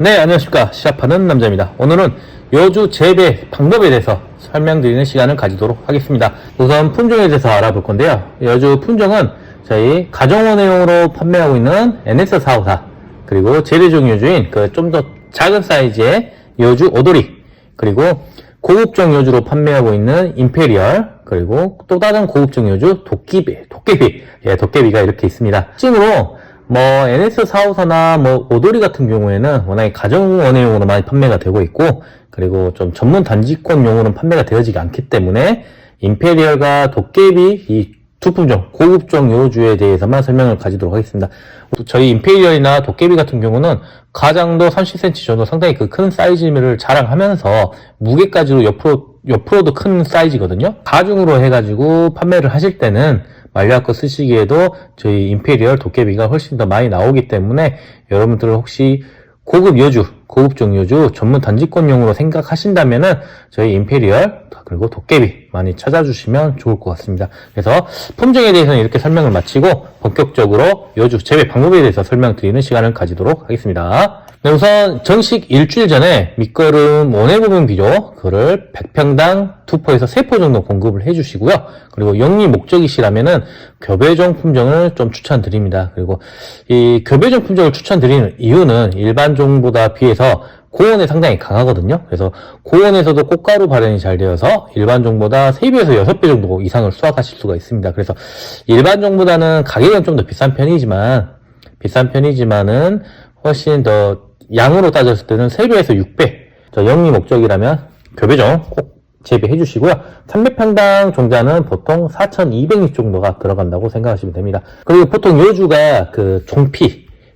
네, 안녕하십니까. 시작하는 남자입니다. 오늘은 여주 재배 방법에 대해서 설명드리는 시간을 가지도록 하겠습니다. 우선 품종에 대해서 알아볼 건데요. 여주 품종은 저희 가정원예용으로 판매하고 있는 NS454, 그리고 재배종 여주인 좀 더 작은 사이즈의 여주 오도리, 그리고 고급종 여주로 판매하고 있는 임페리얼, 그리고 또 다른 고급종 여주 도깨비가 이렇게 있습니다. 특징으로 NS454나 오도리 같은 경우에는 워낙에 가정원예용으로 많이 판매가 되고 있고, 그리고 좀 전문 단지권용으로는 판매가 되어지지 않기 때문에 임페리얼과 도깨비 이 두 품종, 고급종 여주에 대해서만 설명을 가지도록 하겠습니다. 저희 임페리얼이나 도깨비 같은 경우는 가장도 30cm 정도 상당히 큰 사이즈를 자랑하면서 무게까지도 옆으로도 큰 사이즈거든요. 가중으로 해가지고 판매를 하실 때는 만료학거 쓰시기에도 저희 임페리얼 도깨비가 훨씬 더 많이 나오기 때문에 여러분들 혹시 고급 여주, 고급종 여주 전문 단지권용으로 생각하신다면은 저희 임페리얼 그리고 도깨비 많이 찾아주시면 좋을 것 같습니다. 그래서 품종에 대해서는 이렇게 설명을 마치고 본격적으로 여주 재배 방법에 대해서 설명드리는 시간을 가지도록 하겠습니다. 네, 우선 정식 일주일 전에 밑거름 원예부분 비료 그를 100평당 2포에서 3포 정도 공급을 해주시고요. 그리고 영리 목적이시라면은 교배종 품종을 좀 추천드립니다. 그리고 이 교배종 품종을 추천드리는 이유는 일반 종보다 비해서 고온에 상당히 강하거든요. 그래서 고온에서도 꽃가루 발현이 잘 되어서 일반 종보다 3배에서 6배 정도 이상을 수확하실 수가 있습니다. 그래서 일반 종보다는 가격은 좀 더 비싼 편이지만은 훨씬 더 양으로 따졌을 때는 3배에서 6배. 영리 목적이라면 교배종 꼭 재배해 주시고요. 300평당 종자는 보통 4,200리 정도가 들어간다고 생각하시면 됩니다. 그리고 보통 여주가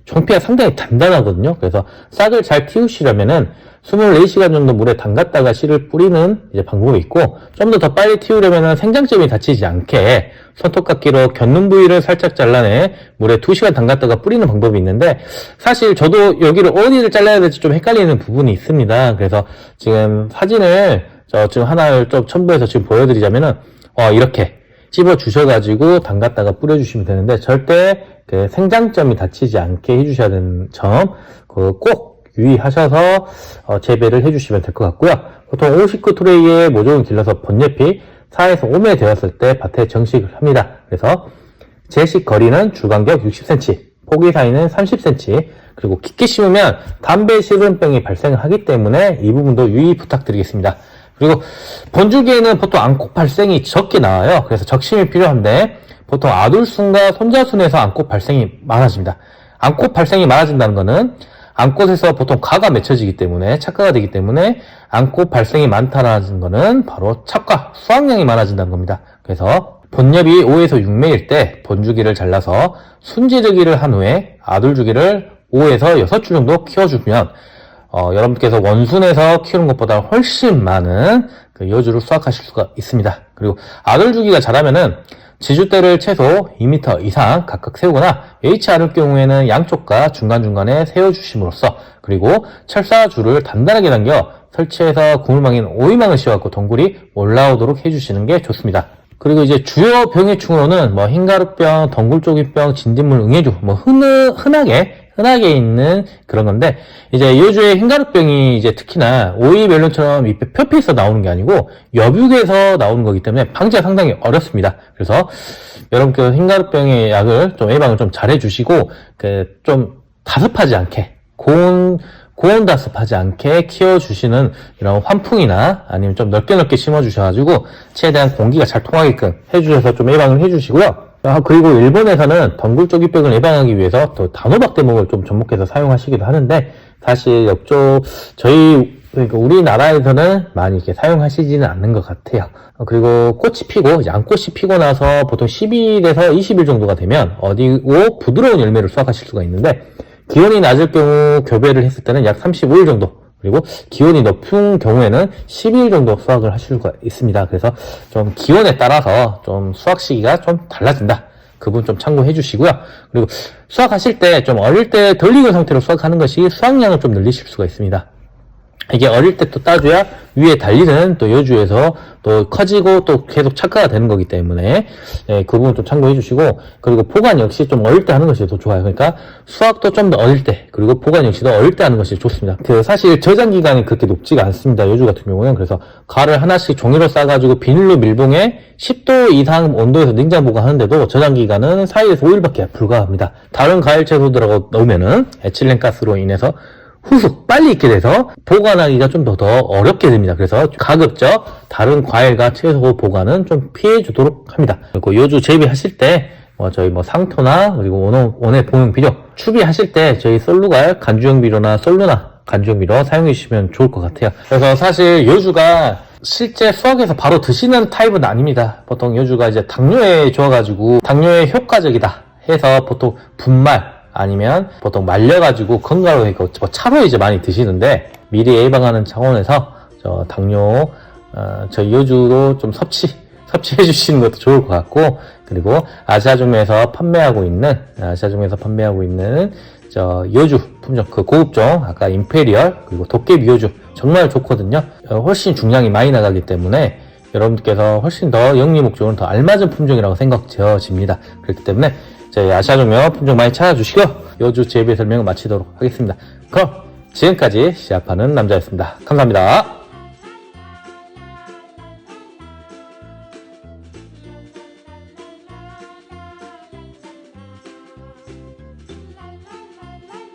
종피가 상당히 단단하거든요. 그래서 싹을 잘 틔우시려면은 24시간 정도 물에 담갔다가 씨를 뿌리는 방법이 있고, 좀 더 빨리 틔우려면은 생장점이 다치지 않게 손톱깎이로 겨눈 부위를 살짝 잘라내 물에 2시간 담갔다가 뿌리는 방법이 있는데, 사실 저도 여기를 어디를 잘라야 될지 좀 헷갈리는 부분이 있습니다. 그래서 지금 사진을 지금 하나를 좀 첨부해서 지금 보여드리자면은 이렇게 찝어 주셔가지고 담갔다가 뿌려주시면 되는데, 절대 생장점이 다치지 않게 해주셔야 되는 점 꼭 유의하셔서 재배를 해주시면 될 것 같고요. 보통 59 트레이에 모종을 길러서 본잎이 4에서 5매 되었을 때 밭에 정식을 합니다. 그래서 재식 거리는 주간격 60cm, 포기 사이는 30cm, 그리고 깊게 심으면 담배 실은병이 발생하기 때문에 이 부분도 유의 부탁드리겠습니다. 그리고 번주기에는 보통 안꽃 발생이 적게 나와요. 그래서 적심이 필요한데 보통 아둘순과 손자순에서 안꽃 발생이 많아집니다. 안꽃 발생이 많아진다는 것은 안꽃에서 보통 가가 맺혀지기 때문에 착과가 되기 때문에 안꽃 발생이 많다는 것은 바로 착과, 수확량이 많아진다는 겁니다. 그래서 본엽이 5에서 6매일 때 본주기를 잘라서 순지르기를 한 후에 아둘주기를 5에서 6주 정도 키워주면 여러분께서 원순에서 키우는 것보다 훨씬 많은 여주를 수확하실 수가 있습니다. 그리고 아들주기가 자라면은 지주대를 최소 2m 이상 각각 세우거나 HR일 경우에는 양쪽과 중간중간에 세워주심으로써, 그리고 철사줄을 단단하게 당겨 설치해서 그물망인 오이망을 씌워갖고 덩굴이 올라오도록 해주시는 게 좋습니다. 그리고 이제 주요 병해충으로는 흰가루병, 덩굴조기병, 진딧물 응애주, 흔하게 있는 그런 건데, 이제 여주의 흰가루병이 특히나 오이 멜론처럼 잎에 표피에서 나오는 게 아니고 여북에서 나오는 거기 때문에 방지가 상당히 어렵습니다. 그래서 여러분께서 흰가루병의 약을 좀 예방을 좀 잘 해주시고, 좀 다습하지 않게, 고온 다습하지 않게 키워주시는 이런 환풍이나 아니면 좀 넓게 심어주셔가지고 최대한 공기가 잘 통하게끔 해주셔서 좀 예방을 해주시고요. 그리고 일본에서는 덩굴조기병을 예방하기 위해서 또 단호박 대목을 좀 접목해서 사용하시기도 하는데, 사실 그러니까 우리나라에서는 많이 이렇게 사용하시지는 않는 것 같아요. 그리고 꽃이 피고, 양꽃이 피고 나서 보통 10일에서 20일 정도가 되면 부드러운 열매를 수확하실 수가 있는데, 기온이 낮을 경우 교배를 했을 때는 약 35일 정도, 그리고 기온이 높은 경우에는 12일 정도 수확을 하실 수가 있습니다. 그래서 좀 기온에 따라서 좀 수확 시기가 좀 달라진다. 그 부분 좀 참고해 주시고요. 그리고 수확하실 때 좀 어릴 때 덜 익은 상태로 수확하는 것이 수확량을 좀 늘리실 수가 있습니다. 이게 어릴 때 또 따줘야 위에 달리는 또 여주에서 또 커지고 또 계속 착화가 되는 거기 때문에 그 부분 좀 참고해 주시고, 그리고 보관 역시 좀 어릴 때 하는 것이 더 좋아요. 그러니까 수확도 좀 더 어릴 때, 그리고 보관 역시도 어릴 때 하는 것이 좋습니다. 사실 저장 기간이 그렇게 높지가 않습니다. 여주 같은 경우는. 그래서 가를 하나씩 종이로 싸가지고 비닐로 밀봉해 10도 이상 온도에서 냉장 보관하는데도 저장 기간은 4일에서 5일밖에 불과합니다. 다른 과일 채소들하고 넣으면은 에틸렌 가스로 인해서 후숙 빨리 익게 돼서 보관하기가 좀 더 어렵게 됩니다. 그래서 가급적 다른 과일과 채소 보관은 좀 피해 주도록 합니다. 그리고 여주 재배하실 때 저희 상토나 그리고 원액 봉용 비료 추비하실 때 저희 솔루갈 간주형 비료나 솔루나 간주형 비료 사용해 주시면 좋을 것 같아요. 그래서 사실 여주가 실제 수확해서 바로 드시는 타입은 아닙니다. 보통 여주가 이제 당뇨에 좋아가지고 당뇨에 효과적이다 해서 보통 분말 아니면 보통 말려가지고 건강으로 있고 차로 이제 많이 드시는데, 미리 예방하는 차원에서 당뇨 저희 여주로 좀 섭취해 주시는 것도 좋을 것 같고, 그리고 아시아줌에서 판매하고 있는 여주 품종 그 고급종 아까 임페리얼 그리고 도깨비 여주 정말 좋거든요. 훨씬 중량이 많이 나가기 때문에 여러분들께서 훨씬 더 영리 목적으로는 더 알맞은 품종이라고 생각되어집니다. 그렇기 때문에 저희 아시아종묘 품종 많이 찾아주시고 여주 재배 설명을 마치도록 하겠습니다. 그럼 지금까지 시합하는 남자였습니다. 감사합니다.